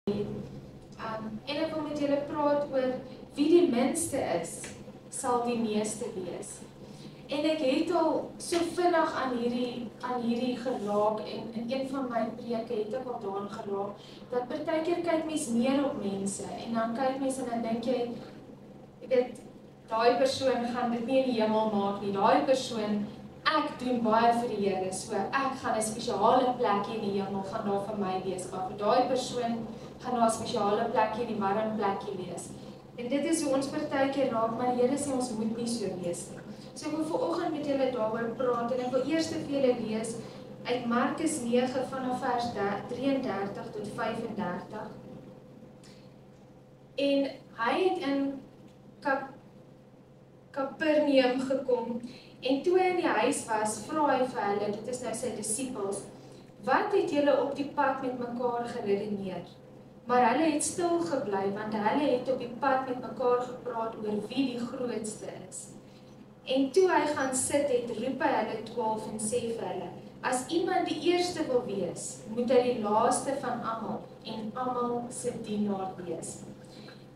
En ek wil met julle praat oor wie die minste is, sal die meeste wees. En ek het al so vinnig aan hierdie geraak en in een van my preke het ek al daaraan geraak, dat partykeer kyk mens neer op mense en dan kyk mens en dan dink jy, daai persoon gaan dit nie in die hemel maak nie, daai persoon, ek doen baie vir die Here, so ek gaan 'n spesiale plekkie in die hemel gaan daar vir my wees, maar vir daai persoon gaan daar 'n spesiale plekkie in die warm plekkie wees. En dit is hoe ons partykeer raak, maar die Here sê ons moet nie so wees nie. So ek wil vanoggend met julle daaroor praat en ek wil eers vir julle lees uit Markus 9 vanaf vers 33 tot 35. En hy het in Kapernaum gekom en toe hy in die huis was, vra hy vir hulle, dit is nou sy disippels, wat het julle op die pad met mekaar geredeneer? Maar hulle het stil gebly, want hulle het op die pad met mekaar gepraat oor wie die grootste is. En toe hy gaan sit het, roep hy hulle 12 en sê vir hulle, as iemand die eerste wil wees, moet hy die laaste van almal en almal se dienaar wees.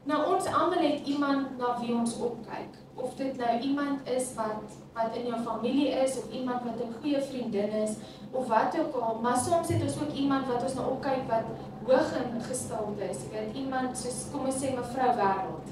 Nou ons almal het iemand na wie ons opkyk, of dit nou iemand is wat in jou familie is, of iemand wat 'n goeie vriendin is, of wat ook al, maar soms het ons ook iemand wat ons nou opkyk wat hoog in gestalte is, iemand soos, kom ons sê mevrou Wêreld.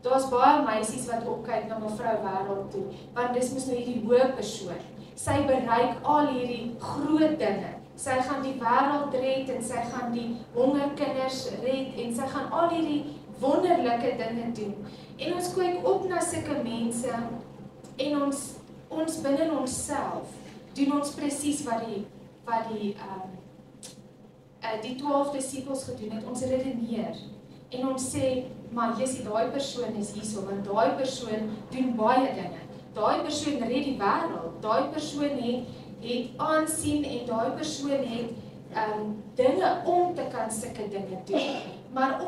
Daar's baie meisies wat opkyk na mevrou Wêreld toe, want dis mos nou hierdie hoë persoon. Sy bereik al hierdie groot dinge. Sy gaan die wêreld red en sy gaan die hongerkinders red en sy gaan al hierdie wonderlike dinge doen. En ons kyk op na sulke mense en ons binne onsself doen ons presies wat die 12 disippels gedoen het. Ons redeneer en ons sê, maar Jessie, daai persoon is hierso, want daai persoon doen baie dinge. Daai persoon red die wêreld. Daai persoon het aansien en daai persoon het dinge om te kan sulke dinge doen. Maar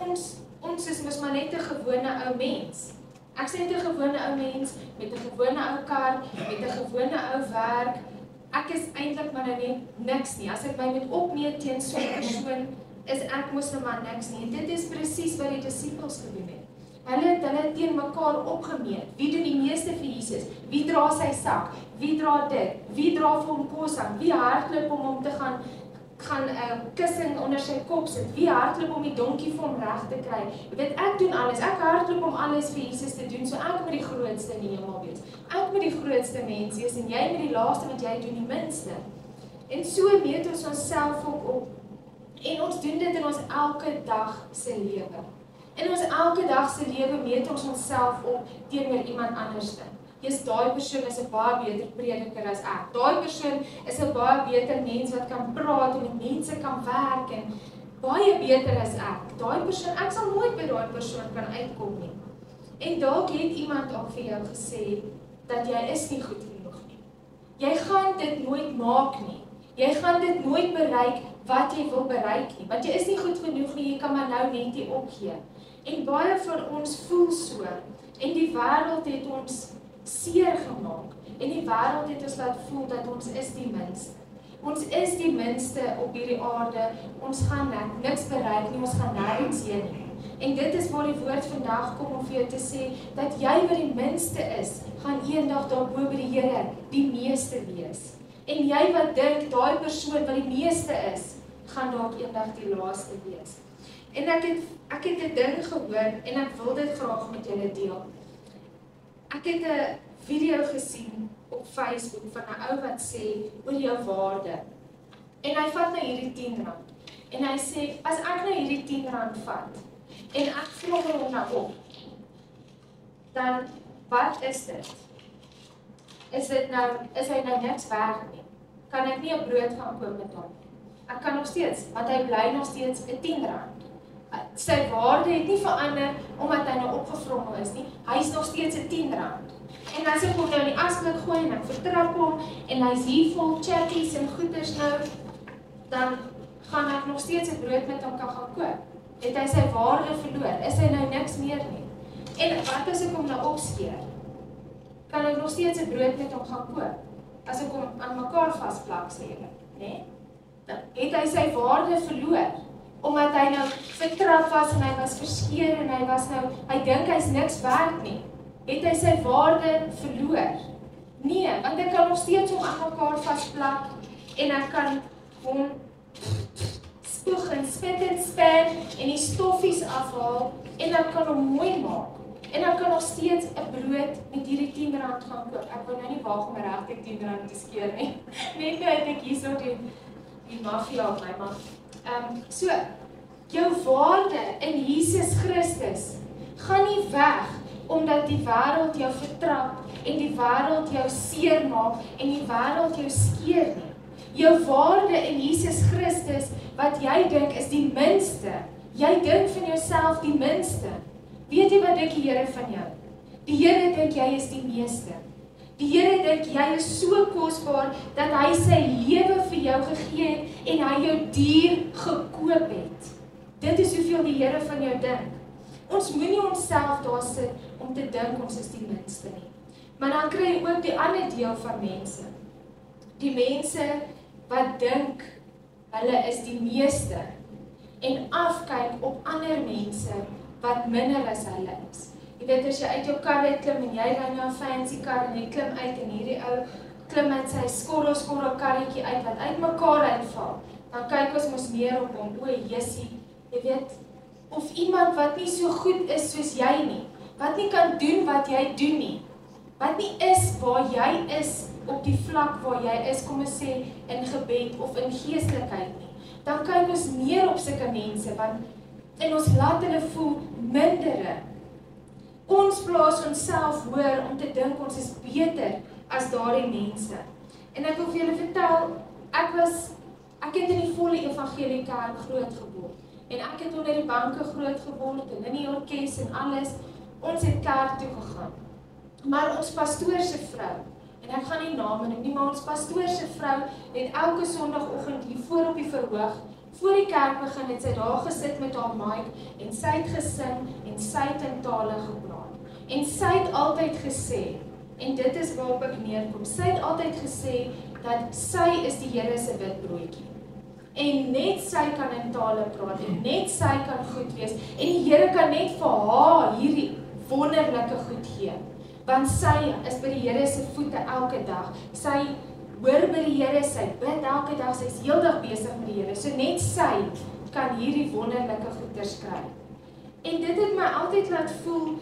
ons is mos maar net 'n gewone ou mens. Ek sê 'n gewone ou mens met 'n gewone ou kar, met 'n gewone ou werk. Ek is eintlik maar nou net niks nie. As ek my moet opmeet teen so 'n persoon, is ek mos nou maar niks nie. Dit is presies wat die disippels gedoen het. Hulle teen mekaar opgemeet. Wie doen die meeste vir Jesus? Wie dra sy sak? Wie dra dit? Wie dra vir hom kos aan? Wie hardloop om hom te gaan kussing onder sy kop sit? Wie hardloop om die donkie vir hom reg te kry? Jy weet, ek doen alles. Ek hardloop om alles vir Jesus te doen, so ek moet die grootste in die hemel wees. Ek moet die grootste mens wees en jy moet die laaste, want jy doen die minste. En so meet ons onsself ook op. En ons doen dit in ons elke dag se lewe. In ons elke dag se lewe meet ons onsself op teenoor iemand anderste. Daai persoon is 'n baie beter prediker as ek. Daai persoon is 'n baie beter mens wat kan praat en met mense kan werk en baie beter as ek. Daai persoon, ek sal nooit by daai persoon kan uitkom nie. En dalk het iemand al vir jou gesê dat jy is nie goed genoeg nie. Jy gaan dit nooit maak nie. Jy gaan dit nooit bereik wat jy wil bereik nie. Want jy is nie goed genoeg nie, jy kan maar nou net nie opgee. En baie van ons voel so. En die wêreld het ons seer gemaak. En die wêreld het ons laat voel dat ons is die minste. Ons is die minste op hierdie aarde. Ons gaan niks bereik nie, ons gaan nêrens heen nie. En dit is waar die woord vandag kom om vir jou te sê, dat jy wat die minste is, gaan eendag daar bo by die Here die meeste wees. En jy wat dink, daai persoon wat die meeste is, gaan dalk eendag die laaste wees. En ek het 'n ding gehoor, en ek wil dit graag met julle deel. Ek het 'n video gesien op Facebook van 'n ou wat sê oor jou waarde. En hy vat nou hierdie R10. En hy sê, as ek nou hierdie R10 vat, en ek vlogger hom nou op, dan wat is dit? Is hy nou niks werd nie? Kan ek nie 'n brood gaan koop met hom? Ek kan nog steeds, want hy bly nog steeds 'n R10. Sy waarde het nie verander omdat hy nou opgevrommel is nie. Hy is nog steeds 'n R10. En as ek hom nou in die asblik gooi en ek vertrap hom en hy's hier vol chatties en goeders nou, dan gaan ek nog steeds 'n brood met hom kan gaan koop. Het hy sy waarde verloor? Is hy nou niks meer nie? En wat as ek hom nou opskeer? Kan ek nog steeds 'n brood met hom gaan koop? As ek hom aan mekaar vasplak, sê julle, né? Dan het hy sy waarde verloor. omdat hy nou vertrap was en hy was verskeur en hy dink hy's niks werd nie, het hy sy waarde verloor. Nee, want hy kan nog steeds hom aan mekaar vasplak en hy kan hom spoeg en spit en span en die stoffies afhaal en hy kan hom mooi maak. En hy kan nog steeds 'n brood met hierdie R10 gaan koop. Ek wil nou nie waag om regtig R10 te skeer nie. Net nou het ek hierso die maffia op my maag. So, jou waarde in Jesus Christus gaan nie weg omdat die wêreld jou vertrap en die wêreld jou seermaak en die wêreld jou skeer nie. Jou waarde in Jesus Christus wat jy dink is die minste. Jy dink van jouself die minste. Weet jy wat dink die Here van jou? Die Here dink jy is die meeste. Die Here dink jy is so kosbaar dat hy sy lewe vir jou gegee het en hy jou duur gekoop het. Dit is hoeveel die Here van jou dink. Ons moenie onsself daar sit om te dink ons is die minste nie. Maar dan kry jy ook die ander deel van mense. Die mense wat dink hulle is die meeste en afkyk op ander mense wat minder as hulle is. Jy weet, as jy uit jou kar klim en jy ry nou 'n fancy kar en jy klim uit en hierdie ou klim met sy skorrel karretjie uit wat uitmekaar uitval, dan kyk ons mos neer op hom, o Jessie, jy weet, of iemand wat nie so goed is soos jy nie, wat nie kan doen wat jy doen nie, wat nie is waar jy is op die vlak waar jy is, kom ons sê, in gebed of in geestelikheid nie, dan kyk ons neer op sulke mense, en ons laat hulle voel mindere. Ons plaas onsself hoër om te dink ons is beter as daardie mense. En ek wil vir julle vertel, ek het in die volle evangelie kerk groot geword. En ek het onder die banke groot geword, en in die orkes en alles. Ons het kerk toe gegaan. Maar ons pastoor se vrou, en ek gaan nie name noem nie, maar ons pastoor se vrou het elke sondagoggend hier voor op die verhoog, voor die kerk begin het sy daar gesit met haar mic en sy het gesing en sy het in tale gepraat. En sy het altyd gesê, en dit is waarop ek neerkom, sy het altyd gesê dat sy is die Here se wit broodjie. En net sy kan in tale praat en net sy kan goed wees en die Here kan net vir haar hierdie wonderlike goed gee. Want sy is by die Here se voete elke dag. Sy hoor by die Here, sy bid elke dag, sy is heeldag besig met die Here. So net sy kan hierdie wonderlike goeders kry. En dit het my altyd laat voel,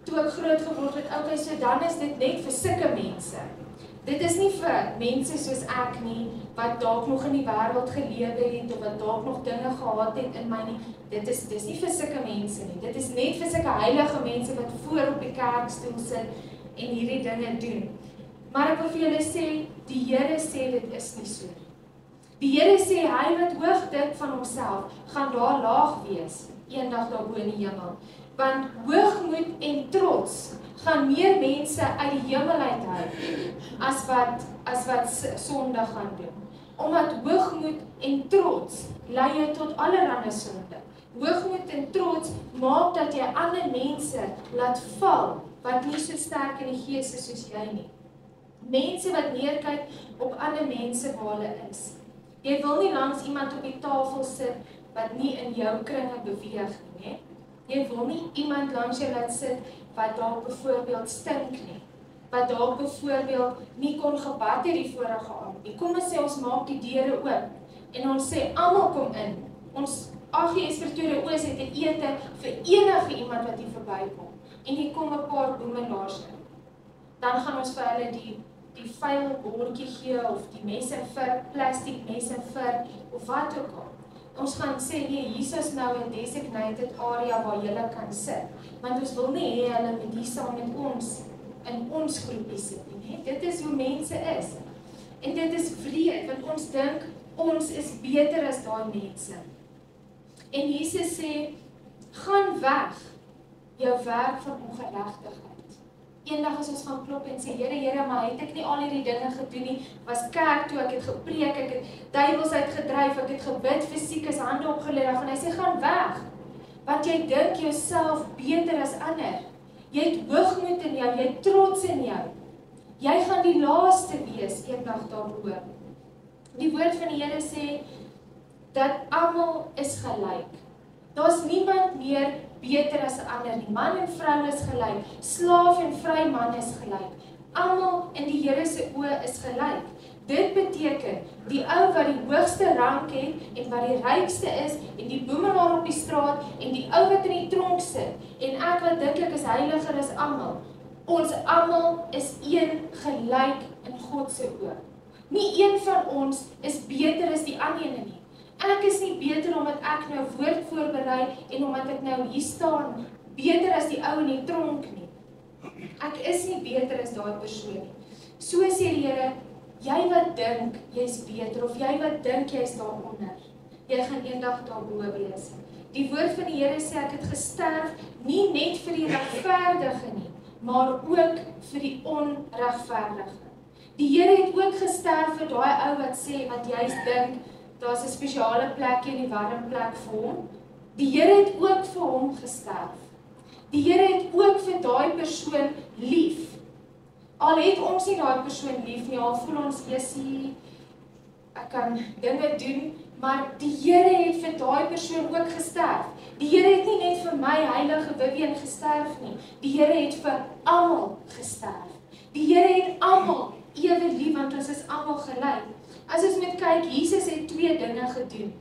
toe ek groot geword het, okay, so dan is dit net vir sulke mense. Dit is nie vir mense soos ek nie, wat dalk nog in die wêreld gelewe het, of wat dalk nog dinge gehad het in my nie. Dit is nie vir sulke mense nie. Dit is net vir sulke heilige mense wat voor op die kerkstoel sit en hierdie dinge doen. Maar ek wil vir julle sê, die Here sê dit is nie so. Die Here sê, hy wat hoog dink van homself, gaan daar laag wees, eendag daarbo in die hemel. Want hoogmoed en trots gaan meer mense uit die hemel uithou, as wat sonde gaan doen. Omdat hoogmoed en trots lei jou tot allerlei sonde. Hoogmoed en trots maak dat jy ander mense laat val, wat nie so sterk in die gees is soos jy nie. Mense wat neerkyk op ander mense waar hulle is. Jy wil nie langs iemand op die tafel sit, wat nie in jou kringe beweeg nie. Jy wil nie iemand langs jou laat sit, wat dalk byvoorbeeld stink nie. Wat dalk byvoorbeeld nie kon gebad het die vorige aand nie. Kom ons sê, ons maak die deure oop, en ons sê, almal kom in. Ons AGS Pretoria Oos het 'n ete vir enige iemand wat hier verbykom. En hier kom 'n paar boemelaars in. Dan gaan ons vir hulle die vuil bordjie gee, of die mes en vir, plastiek mes en vir, of wat ook al. Ons gaan sê, nee, hier is nou 'n designated area waar julle kan sit. Want ons wil nie hê hulle moet hier saam met ons, in ons groepie sit nie. Dit is hoe mense is. En dit is wreed, want ons dink, ons is beter as daai mense. En Jesus sê, gaan weg, jou werk van ongeregtigheid. Eendag as ons gaan klop en sê, Here, maar het ek nie al hierdie dinge gedoen nie, was kerk toe, ek het gepreek, ek het duiwels uitgedryf, ek het gebid vir siekes, hande opgelê, en hy sê, gaan weg, want jy dink jouself beter as ander. Jy het hoogmoed in jou, jy het trots in jou. Jy gaan die laaste wees eendag daarbo. Die woord van die Here sê, dat almal is gelyk. Daar's niemand meer beter as 'n ander nie. Man en vrou is gelyk, slaaf en vry man is gelyk. Almal in die Here se oë is gelyk. Dit beteken, die ou wat die hoogste rank het en wat die rykste is en die boemelaar op die straat en die ou wat in die tronk sit en ek wat dink ek is heiliger as almal. Ons almal is een gelyk in God se oë. Nie een van ons is beter as die ander nie. Ek is nie beter omdat ek nou woord voorberei en omdat ek nou hier staan, beter as die ou in die tronk nie. Ek is nie beter as daai persoon nie. So sê die Here, jy wat dink jy's beter of jy wat dink jy's daaronder, jy gaan eendag daarbo wees. Die woord van die Here sê ek het gesterf nie net vir die regverdige nie, maar ook vir die onregverdige. Die Here het ook gesterf vir daai ou wat sê wat jy dink daar's 'n spesiale plekjie in die warm plek vir hom. Die Here het ook vir hom gesterf. Die Here het ook vir daai persoon lief. Al het ons nie daai persoon lief nie, al voel ons Jessie, ek kan dinge doen, maar die Here het vir daai persoon ook gesterf. Die Here het nie net vir my heilige Vivian gesterf nie. Die Here het vir almal gesterf. Die Here het almal ewe lief, want ons is almal gelyk. As ons moet kyk, Jesus het 2 dinge gedoen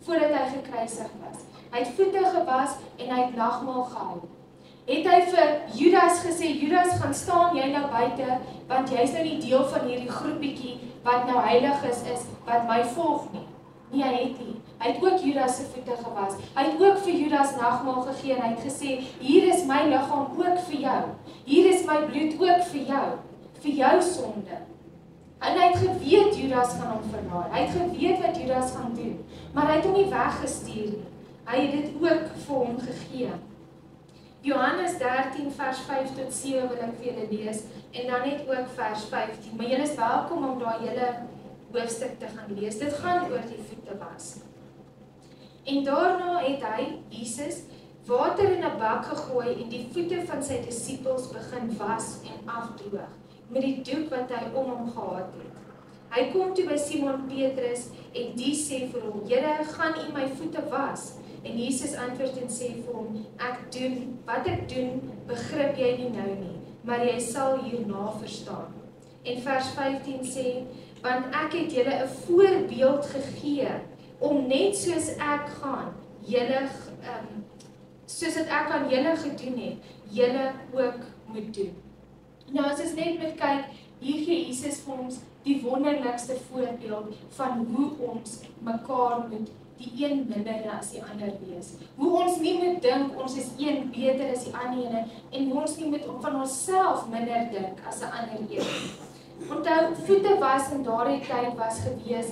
voordat hy gekruisig was. Hy het voete gewas en hy het nagmaal gehou. Het hy vir Judas gesê, Judas gaan staan jy nou buite, want jy's nou nie deel van hierdie groepietjie wat nou heilig is, wat my volg nie. Nee, hy het nie. Hy het ook Judas se voete gewas. Hy het ook vir Judas nagmaal gegee en hy het gesê, hier is my liggaam ook vir jou. Hier is my bloed ook vir jou sonde. En hy het geweet Judas gaan hom verraai. Hy het geweet wat Judas gaan doen, maar hy het hom nie weggestuur nie. Hy het dit ook vir hom gegee. Johannes 13 vers 5 tot 7 wil ek vir julle lees en dan net ook vers 15. Maar julle is welkom om daai hele hoofstuk te gaan lees. Dit gaan oor die voete was. En daarna het hy, Jesus, water in 'n bak gegooi en die voete van sy disippels begin was en afdroog met die doek wat hy om hom gehad het. Hy kom toe by Simon Petrus en die sê vir hom, Here, gaan U my voete was? En Jesus antwoord en sê vir hom, wat ek doen, begrip jy nie nou nie, maar jy sal hierna verstaan. En vers 15 sê, want ek het julle 'n voorbeeld gegee, om net soos ek gaan, soos wat ek aan julle gedoen het, julle ook moet doen. Nou as ons net moet kyk, hier gee Jesus vir ons die wonderlikste voorbeeld van hoe ons mekaar moet die een minder as die ander wees. Hoe ons nie moet dink ons is een beter as die ander ene en hoe ons nie moet van onsself minder dink as 'n ander een. Onthou, voete was in daardie tyd was gewees,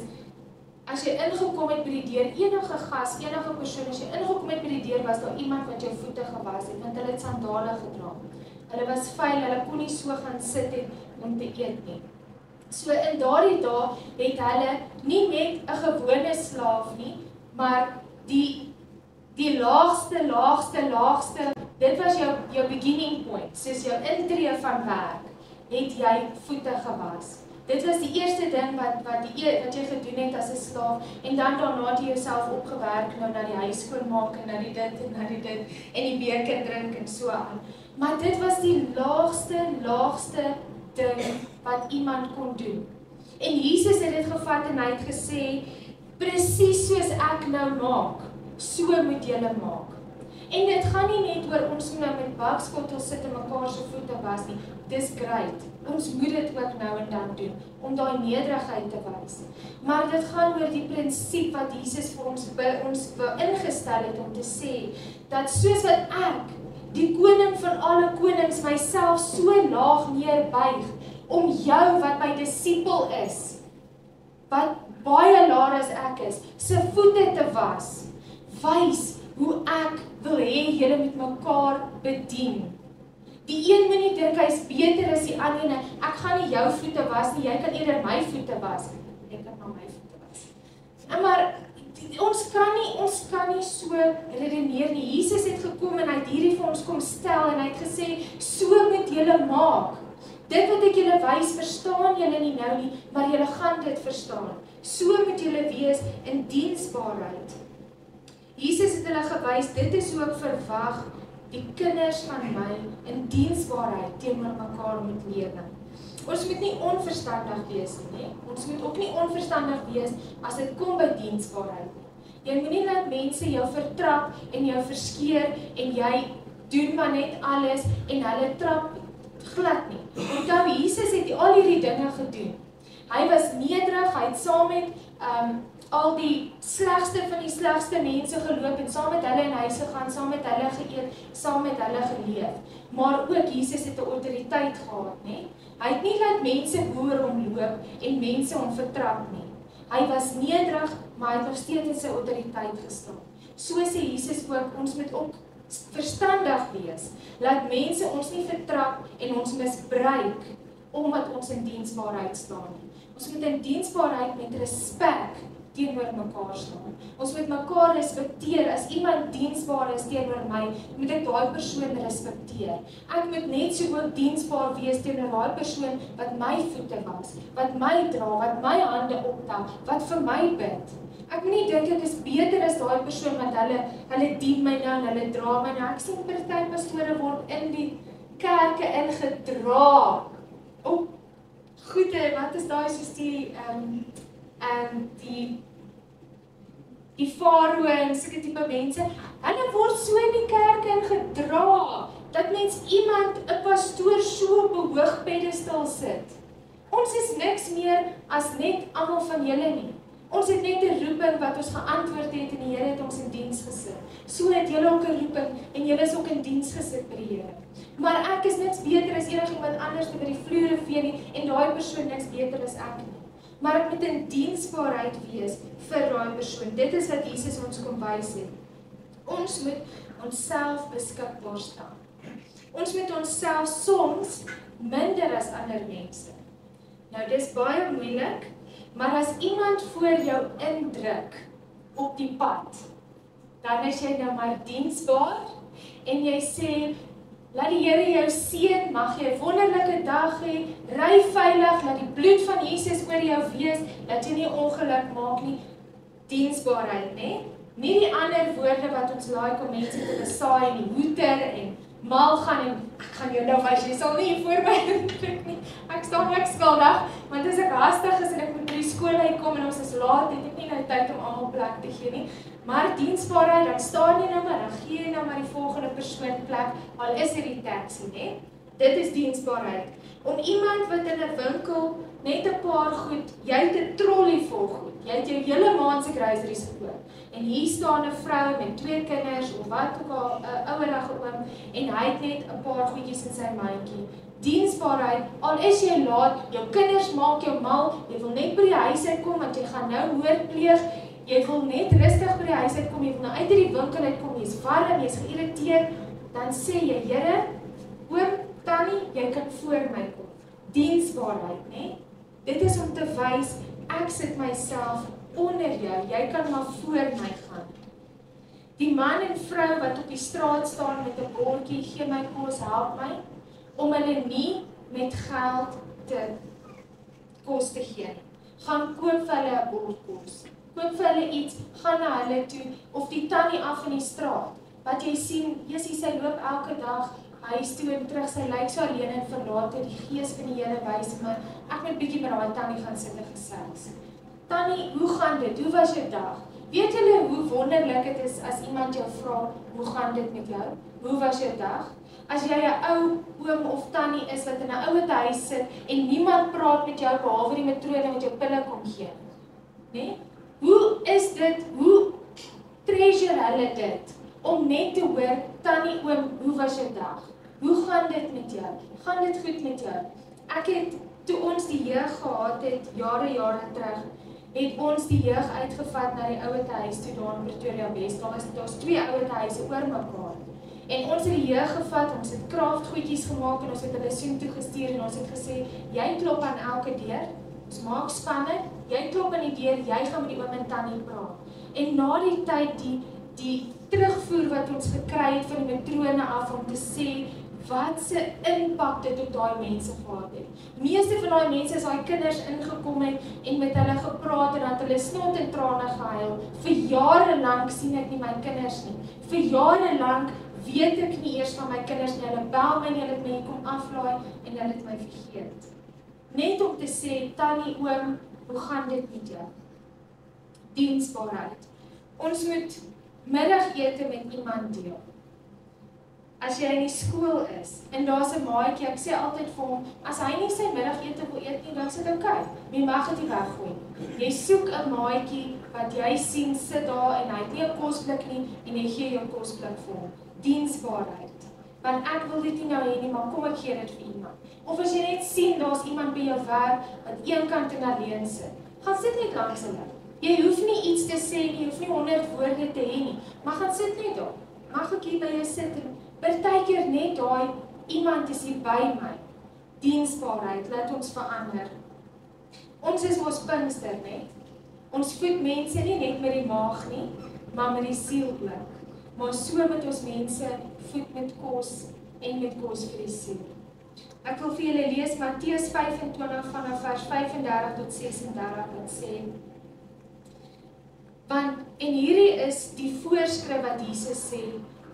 as jy ingekom het by die deur, enige gas, enige persoon, as jy ingekom het by die deur, was daar iemand wat jou voete gewas het, want hulle het sandale gedra. Hulle was vuil, hulle kon nie so gaan sit het om te eet nie. So in daardie dae het hulle nie net 'n gewone slaaf nie, maar die laagste, dit was jou beginning point, soos jou intree van werk, het jy voete gewas. Dit was die eerste ding wat jy gedoen het as 'n slaaf, en dan daarna het jy jouself opgewerk nou na die huis skoonmaak en na die dit en die beker drink en so aan. Maar dit was die laagste ding wat iemand kon doen. En Jesus het dit gevat en hy het gesê, presies soos ek nou maak, so moet julle maak. En dit gaan nie net oor ons nou met bakskottels sit en mekaar se voete was nie. Dis great. Ons moet dit ook nou en dan doen, om daai nederigheid te wys. Maar dit gaan oor die prinsip wat Jesus vir ons ingestel het om te sê, dat soos wat ek, die koning van alle konings, myself so laag neerbuig, om jou wat my disipel is, wat baie laer as ek is, se voete te was, wys hoe ek wil hê julle met mekaar bedien. Die een moenie dink hy is beter as die ander nie. Ek gaan nie jou voete was nie, jy kan eerder my voete was. Ek kan maar my voete was. Maar ons kan nie so redeneer nie. Jesus het gekom en hy het hierdie vir ons kom stel en hy het gesê, so moet julle maak. Dit wat ek julle wys, verstaan julle nie nou nie, maar julle gaan dit verstaan. So moet julle wees in diensbaarheid. Jesus het hulle gewys, dit is hoe ek verwag die kinders van my in diensbaarheid teenoor mekaar moet lewe. Ons moet nie onverstandig wees nie. Ons moet ook nie onverstandig wees as dit kom by diensbaarheid. Jy moenie laat mense jou vertrap en jou verskeer en jy doen maar net alles en hulle trap glad nie. Onthou, Jesus het al hierdie dinge gedoen. Hy was nederig, hy het saam met al die slegste van die slegste mense geloop en saam met hulle in huise gaan, saam met hulle geëet, saam met hulle geleef. Maar ook Jesus het 'n autoriteit gehad, né? Hy het nie laat mense boor hom loop en mense hom vertrap nie. Hy was nederig, maar hy het nog steeds in sy autoriteit gestaan. So sê Jesus ook, ons moet ook verstandig wees. Laat mense ons nie vertrap en ons misbruik omdat ons in diensbaarheid staan. Ons moet in diensbaarheid met respek teenoor mekaar staan. Ons moet mekaar respekteer. As iemand diensbaar is teenoor my, moet ek daai persoon respekteer. Ek moet net so ook diensbaar wees teenoor daai persoon wat my voete was, wat my dra, wat my hande optel, wat vir my bid. Ek moet nie dink ek is beter as daai persoon want hulle dien my nou en hulle dra my nou. Ek sien party pastore word in die kerke ingedra. Goeie, wat is daai soos die farao en sulke tipe mense, hulle word so in die kerk ingedra, dat mens iemand, 'n pastoor so op 'n hoog pedestal sit. Ons is niks meer as net almal van julle nie. Ons het net 'n roeping wat ons geantwoord het en die Here het ons in diens gesit. So het julle ook 'n roeping en julle is ook in diens gesit by die Here. Maar ek is niks beter as enigiemand anders wat by die vloere vee nie en daai persoon niks beter as ek nie. Maar ek moet in diensbaarheid wees vir daai persoon. Dit is wat Jesus ons kom wys het. Ons moet onsself beskikbaar staan. Ons moet onsself soms minder as ander mense. Nou dis baie moeilik, maar as iemand voor jou indruk op die pad, dan is jy nou maar diensbaar en jy sê, laat die Here jou seën, mag jy 'n wonderlike dag hê, ry veilig, laat die bloed van Jesus oor jou wees, dat jy nie ongeluk maak nie. Diensbaarheid, né? Nie die ander woorde wat ons like om mense te besaai en die hoeter en mal gaan en ek gaan jou nou wys, jy sal nie hier voor my indruk nie. Ek staan nie skuldig, want as ek hastig is en ek moet by die skool uitkom en ons is laat, het ek nie nou tyd om almal plek te gee nie. Maar diensbaarheid, dan staan jy nou maar, dan gee jy nou maar die volgende persoon plek, al is dit die taxi, né? Dit is diensbaarheid. Om iemand wat in 'n winkel net 'n paar goed, jy het 'n trolley vol goed, jy het jou hele maand se groceries gekoop. En hier staan 'n vrou met 2 kinders of wat ook al, 'n ouerige oom en hy het net 'n paar goedjies in sy mandjie. Diensbaarheid, al is jy laat, jou kinders maak jou mal, jy wil net by die huis uitkom want jy gaan nou moord pleeg. Jy wil net rustig by die huis uitkom, jy wil nou uit die winkel uitkom, jy is warm, jy is geïrriteerd, dan sê jy, Here, oom, tannie, jy kan voor my kom. Diensbaarheid, né? Dit is om te wys, ek sit myself onder jou, jy kan maar voor my gaan. Die man en vrou wat op die straat staan met 'n bordjie, gee my kos, help my, om hulle nie met geld te kos te gee nie. Gaan koop vir hulle 'n bord kos. Koop vir hulle iets, gaan na hulle toe, of die tannie af in die straat, wat jy sien, Jessie, sy loop elke dag huis toe en terug, sy lyk so alleen en verlate, die gees van die Here wys my, ek moet bietjie met daai tannie gaan sit en gesels. Tannie, hoe gaan dit? Hoe was jou dag? Weet julle hoe wonderlik dit is as iemand jou vra, hoe gaan dit met jou? Hoe was jou dag? As jy 'n ou oom of tannie is wat in 'n ouete huis sit en niemand praat met jou behalwe die matrone wat jou pille kom gee, né? Hoe is dit, hoe treasure hulle dit, om net te hoor, tannie, oom, hoe was jou dag? Hoe gaan dit met jou? Gaan dit goed met jou? Ek het, toe ons die jeug gehad het, jare terug, het ons die jeug uitgevat na die ouete huis toe daar in Pretoria West. Daar's 2 ouete huise oor mekaar. En ons het die jeug gevat, ons het kraftgoedjies gemaak en ons het hulle soen toe gestuur en ons het gesê, jy klop aan elke deur, ons maak spanne, jy klop aan die deur, jy gaan met die oom en tannie praat. En na die tyd, die terugvoer wat ons gekry het van die matrone af om te sê, wat se impak dit op daai mense gehad het. Meeste van daai mense is daai kinders ingekom het en met hulle gepraat en dat hulle snot en trane gehuil. Vir jare lank sien ek nie my kinders nie. Vir jare lank weet ek nie eers van my kinders nie. Hulle bel my en hulle het my kom aflaai en hulle het my vergeet. Net om te sê, tannie, oom, hoe gaan dit met jou? Diensbaarheid. Ons moet middagete met iemand deel. As jy in die skool is, en daar's 'n maatjie, ek sê altyd vir hom, as hy nie sy middagete wil eet nie, dan is dit oukei. Jy mag dit nie weggooi. Jy soek 'n maatjie wat jy sien sit daar en hy het nie 'n kosblik nie en jy gee jou kosblik vir hom. Diensbaarheid. Want ek wil dit nie nou hê nie, maar kom ek gee dit vir iemand. Of as jy net sien daar's iemand by jou werk wat eenkant en alleen sit, gaan sit net langs hulle. Jy hoef nie iets te sê nie, jy hoef nie 100 woorde te hê nie, maar gaan sit net daar. Mag ek hier by jou sit en partykeer net daai iemand is hier by my. Diensbaarheid, laat ons verander. Ons is mos Pinkster net. Ons voed mense nie net met die maag nie, maar met die siel ook. Maar so moet ons mense voed met kos en met kos vir die siel. Ek wil vir julle lees Matteus 25 vanaf vers 35 tot 36 wat sê: Want en hierdie is die voorskrif wat Jesus sê,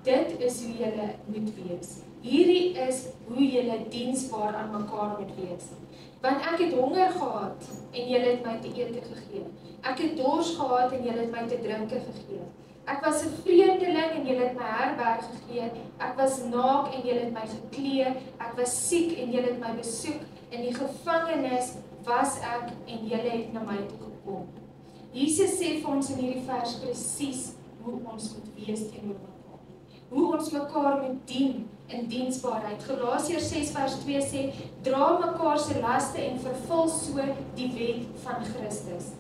dit is hoe julle moet wees. Hierdie is hoe julle diensbaar aan mekaar moet wees. Want ek het honger gehad en julle het my te ete gegee. Ek het dors gehad en julle het my te drinke gegee. Ek was 'n vreemdeling en julle het my herberg gegee. Ek was naak en julle het my geklee. Ek was siek en julle het my besoek. In die gevangenis was ek en julle het na my toe gekom. Jesus sê vir ons in hierdie vers presies hoe ons moet wees teenoor mekaar. Hoe ons mekaar moet dien in diensbaarheid. Galasiërs 6 vers 2 sê, dra mekaar se laste en vervul so die wet van Christus.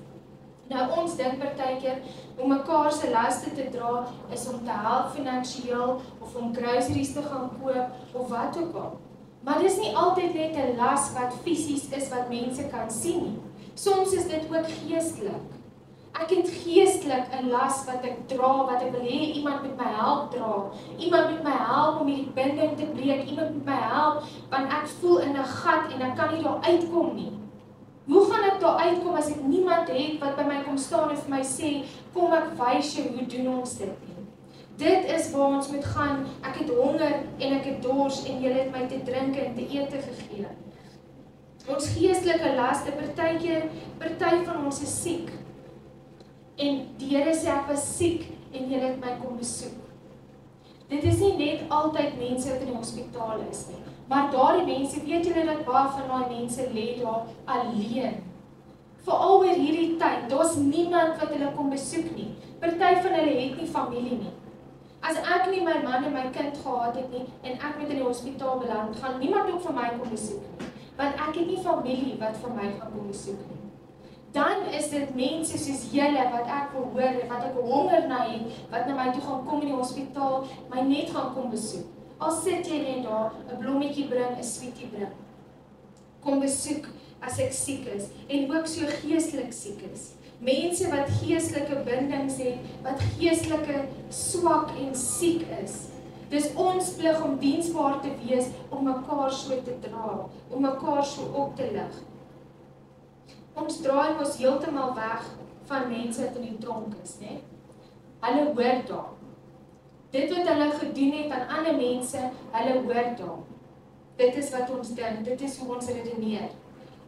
Nou ons dink partykeer om mekaar se laste te dra is om te help finansiëel of om groceries te gaan koop of wat ook al. Maar dis nie altyd net 'n las wat fisies is wat mense kan sien nie. Soms is dit ook geestelik. Ek het geestelik 'n las wat ek dra, wat ek wil hê iemand moet my help dra. Iemand moet my help om hierdie binding te breek. Iemand moet my help want ek voel in 'n gat en ek kan nie daar uitkom nie. Hoe gaan ek daar uitkom as ek niemand het wat by my kom staan en vir my sê, kom ek wys jou hoe doen ons dit nie. Dit is waar ons moet gaan. Ek het honger en ek het dors en julle het my te drink en te ete gegee. Ons geestelike laste, party van ons is siek. En die Here sê ek was siek en julle het my kom besoek. Dit is nie net altyd mense wat in die hospitaal is nie. Maar daardie mense, weet julle dat baie van daai mense lê daar alleen. Veral oor hierdie tyd, daar's niemand wat hulle kom besoek nie. Party van hulle het nie familie nie. As ek nie my man en my kind gehad het nie en ek met in die hospitaal beland, gaan niemand ook vir my kom besoek nie. Want ek het nie familie wat vir my gaan kom besoek nie. Dan is dit mense soos julle wat ek wil hoor, wat ek honger na het, wat na my toe gaan kom in die hospitaal, my net gaan kom besoek. Al sit jy net daar, 'n blommetjie bring, 'n sweetie bring. Kom besoek as ek siek is en ook so geestelik siek is. Mense wat geestelike bindings het, wat geestelike swak en siek is. Dis ons plig om diensbaar te wees, om mekaar so te dra, om mekaar so op te lig. Ons draai ons heeltemal weg van mense wat in die tronk is, né? Hulle hoor daar. Dit wat hulle gedoen het aan ander mense, hulle hoor daar. Dit is wat ons dink, dit is hoe ons redeneer.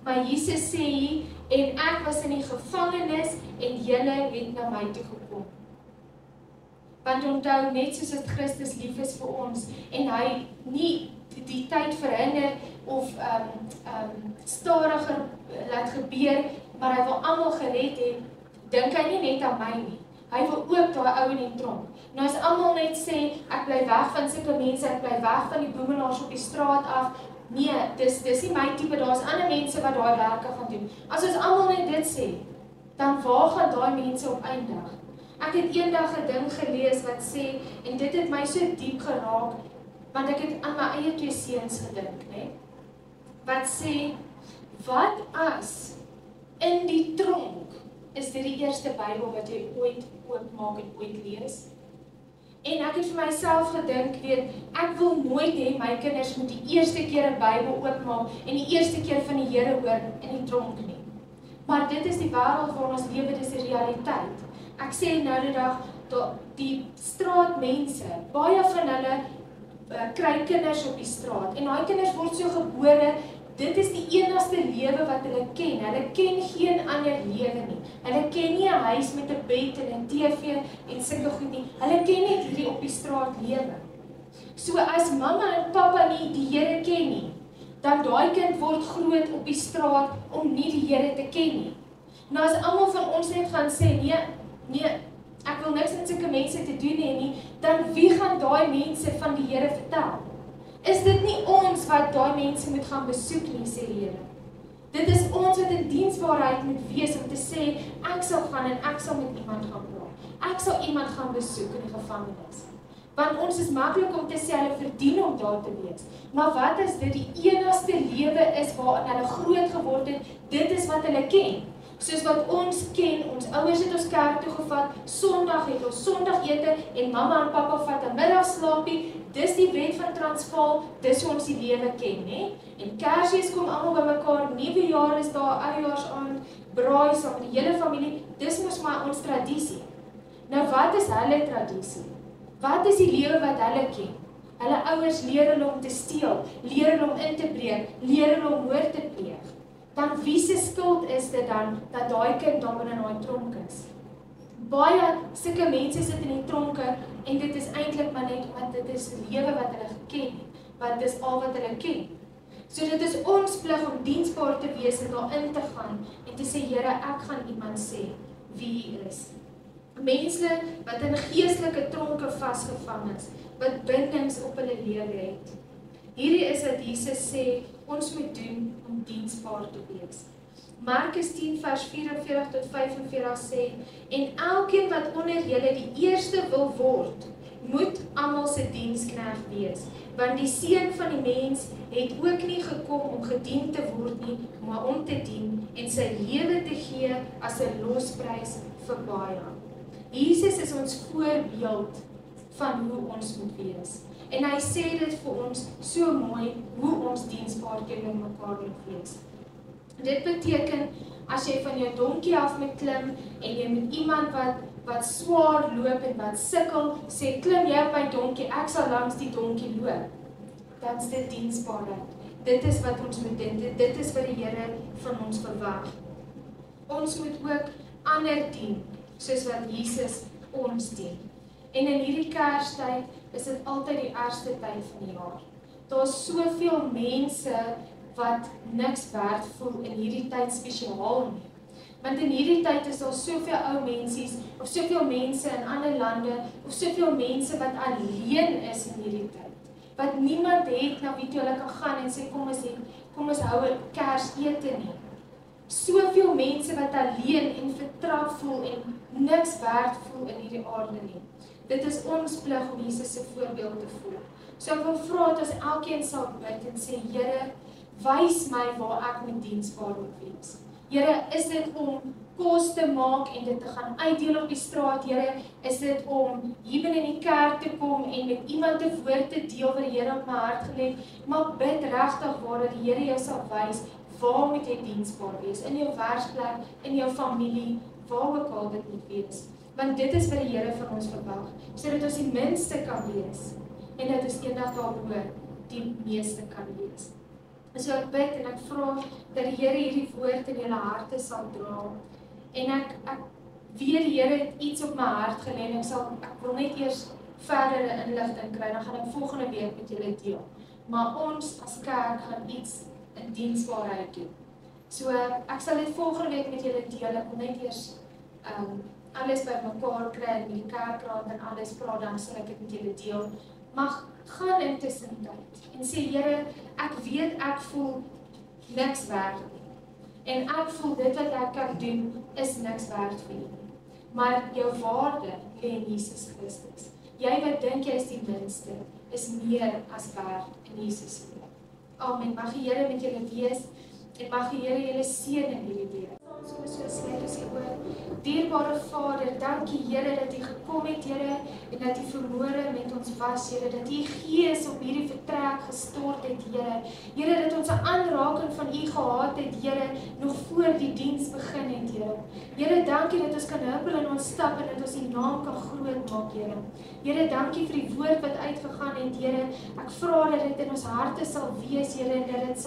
Maar Jesus sê, en ek was in die gevangenis en julle het na my toe gekom. Want onthou, net soos dit Christus lief is vir ons en hy nie die tyd verhinder of stadiger laat gebeur, maar hy wil almal gered hê, dink hy nie net aan my nie. Hy wil ook daai ou in die tronk. Nou as almal net sê, ek bly weg van sulke mense, ek bly weg van die boemelaars op die straat af. Nee, dis nie my tipe, daar's ander mense wat daai werke gaan doen. As ons almal net dit sê, dan waar gaan daai mense op eindig? Ek het eendag 'n ding gelees wat sê, en dit het my so diep geraak, want ek het aan my eie 2 seuns gedink, né? Wat sê, wat as in die tronk is dit die eerste Bybel wat jy ooit oopmaak en ooit lees? En ek het vir myself gedink, ek wil nooit hê my kinders moet die eerste keer 'n Bybel oopmaak en die eerste keer van die Here hoor in die tronk nie. Maar dit is die wêreld waarin ons lewe, dit is die realiteit. Ek sê nou die dag, die straatmense, baie van hulle kry kinders op die straat en daai kinders word so gebore. Dit is die enigste lewe wat hulle ken. Hulle ken geen ander lewe nie. Hulle ken nie 'n huis met 'n bed en 'n TV en sulke goed nie. Hulle ken net hierdie op die straat lewe. So as mamma en pappa nie die Here ken nie, dan daai kind word groot op die straat om nie die Here te ken nie. Nou as almal van ons net gaan sê, nee, ek wil niks met sulke mense te doen hê nie, dan wie gaan daai mense van die Here vertel? Is dit nie ons wat daai mense moet gaan besoek nie, sê die Here. Dit is ons wat in diensbaarheid moet wees om te sê, ek sal gaan en ek sal met iemand gaan praat. Ek sal iemand gaan besoek in die gevangenis. Want ons is maklik om te sê, hulle verdien om daar te wees. Maar wat as dit die enigste lewe is waarin hulle groot geword het, dit is wat hulle ken. Soos wat ons ken, ons ouers het ons kerk toe gevat, Sondag het ons Sondagete en mamma en pappa vat 'n middagslaapie. Dis die wet van Transvaal, dis hoe ons die lewe ken, né? En Kersfees kom almal bymekaar, Nuwejaar is daar, Oujaarsaand, braai saam met die hele familie. Dis mos maar ons tradisie. Nou wat is hulle tradisie? Wat is die lewe wat hulle ken? Hulle ouers leer hulle om te steel, leer hulle om in te breek, leer hulle om moord te pleeg. Dan wie se skuld is dit dan dat daai kind daar binne in daai tronk is? Baie sulke mense sit in die tronke en dit is eintlik maar net omdat dit is die lewe wat hulle geken het, want dit is al wat hulle ken. So dit is ons plig om diensbaar te wees en daarin te gaan en te sê, Here, ek gaan iemand sê wie U is. Mense wat in geestelike tronke vasgevang is, wat bindings op hulle lewe het. Hierdie is wat Jesus sê, ons moet doen om diensbaar te wees. Markus 10 vers 44 tot 45 sê, en elkeen wat onder julle die eerste wil word, moet almal se diensknegt wees, want die Seun van die mens het ook nie gekom om gedien te word nie, maar om te dien en sy lewe te gee as 'n losprys vir baie. Jesus is ons voorbeeld van hoe ons moet wees. En hy sê dit vir ons so mooi, hoe ons diensbaar teenoor mekaar moet wees. Dit beteken, as jy van jou donkie af moet klim, en jy met iemand wat swaar loop en wat sukkel, sê, klim jy op my donkie, ek sal langs die donkie loop. Dan is dit diensbaarheid. Dit is wat ons moet doen, dit is wat die Here van ons verwag. Ons moet ook ander dien, soos wat Jesus ons dien. En in hierdie Kerstyd is dit altyd die ergste tyd van die jaar. Daar is soveel mense wat niks werd voel in hierdie tyd spesiaal nie. Want in hierdie tyd is daar soveel ou mensies, of soveel mense in ander lande, of soveel mense wat alleen is in hierdie tyd. Wat niemand het na wie toe hulle kan gaan en sê, kom ons hou 'n Kersete nie. Soveel mense wat alleen en vertrap voel en niks werd voel in hierdie aarde nie. Dit is ons plig om Jesus se voorbeeld te volg. So ek wil vra dat ons elkeen sal bid en sê, Here, wys my waar ek moet diensbaar moet wees. Here, is dit om kos te maak en dit te gaan uitdeel op die straat, Here, is dit om hier binne in die kerk te kom en met iemand 'n woord te deel wat die Here op my hart gelê het, maar bid regtig waar dat die Here jou sal wys, waar moet jy diensbaar wees, in jou werksplek, in jou familie, waar ook al dit moet wees. Want dit is wat die Here van ons verwag, sodat ons die minste kan wees, en dat ons eendag daarbo die meeste kan wees. So ek bid en ek vra dat die Here hierdie woord in julle harte sal dra. En ek weet die Here het iets op my hart gelê en ek wil net eers verdere inligting kry, dan gaan ek volgende week met julle deel. Maar ons as kerk gaan iets in diensbaarheid doen. So ek sal dit volgende week met julle deel. Ek wil net eers alles by mekaar kry met die kerkraad en alles praat, dan sal ek dit met julle deel. Mag gaan intussen tyd en sê, Here, ek weet ek voel niks werd nie. En ek voel dit wat ek kan doen is niks werd vir U. Maar jou waarde lê in Jesus Christus. Jy wat dink jy is die minste, is meer as werd in Jesus se naam. Amen. Mag die Here met julle wees en mag die Here julle seën in hierdie week. So sluit ons hier oor. Dierbare Vader, dankie Here dat U gekom het, Here, en dat U vermoere met ons was, Here, dat U Gees op hierdie vertrek gestort het, Here. Here, dat ons 'n aanraking van U gehad het, Here, nog voor die diens begin het, Here. Here, dankie dat ons kan huppel in ons stap en dat ons U naam kan groot maak, Here. Here, dankie vir die woord wat uitgegaan het, Here. Ek vra dat dit in ons harte sal wees, Here, en dat dit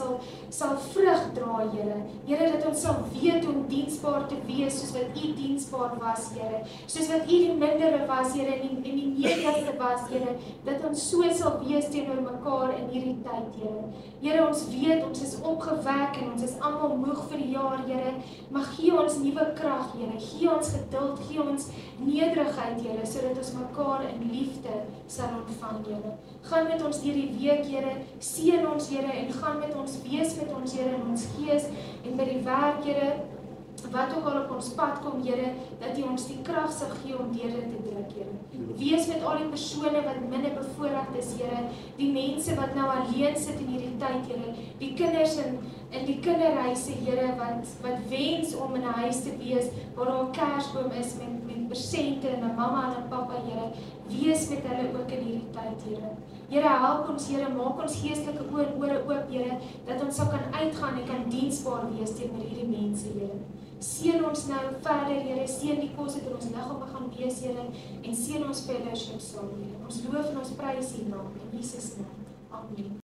sal vrug dra, Here. Here, dat ons sal weet om diensbaar te wees soos wat U diensbaar was, Here. Soos wat U die mindere was, Here, en die nederigste was, Here, dat ons so sal wees teenoor mekaar in hierdie tyd, Here. Here, ons weet ons is opgewek en ons is almal moeg vir die jaar, Here, maar gee ons nuwe krag, Here. Gee ons geduld, gee ons nederigheid, Here, sodat ons mekaar in liefde sal ontvang, Here. Gaan met ons deur die week, Here. Seën ons, Here, en gaan met ons, wees met ons, Here, in ons gees en by die werk, Here, wat ook al op ons pad kom, Here, dat U ons die krag sal gee om deur dit te druk, Here. Wees met al die persone wat minder bevoorreg is, Here, die mense wat nou alleen sit in hierdie tyd, Here, die kinders in die kinderhuise, Here, wat wens om in 'n huis te wees waar daar 'n kersboom is met persente en 'n mamma en 'n pappa, Here. Wees met hulle ook in hierdie tyd, Here. Here, help ons, Here, maak ons geestelike ore oop, Here, dat ons sal kan uitgaan en kan diensbaar wees teenoor hierdie mense, Here. Seën ons nou verder, Here, seën die kos wat in ons liggame gaan wees, Here, en seën ons fellowship saam, Here. Ons loof en ons prys U naam in Jesus naam. Amen.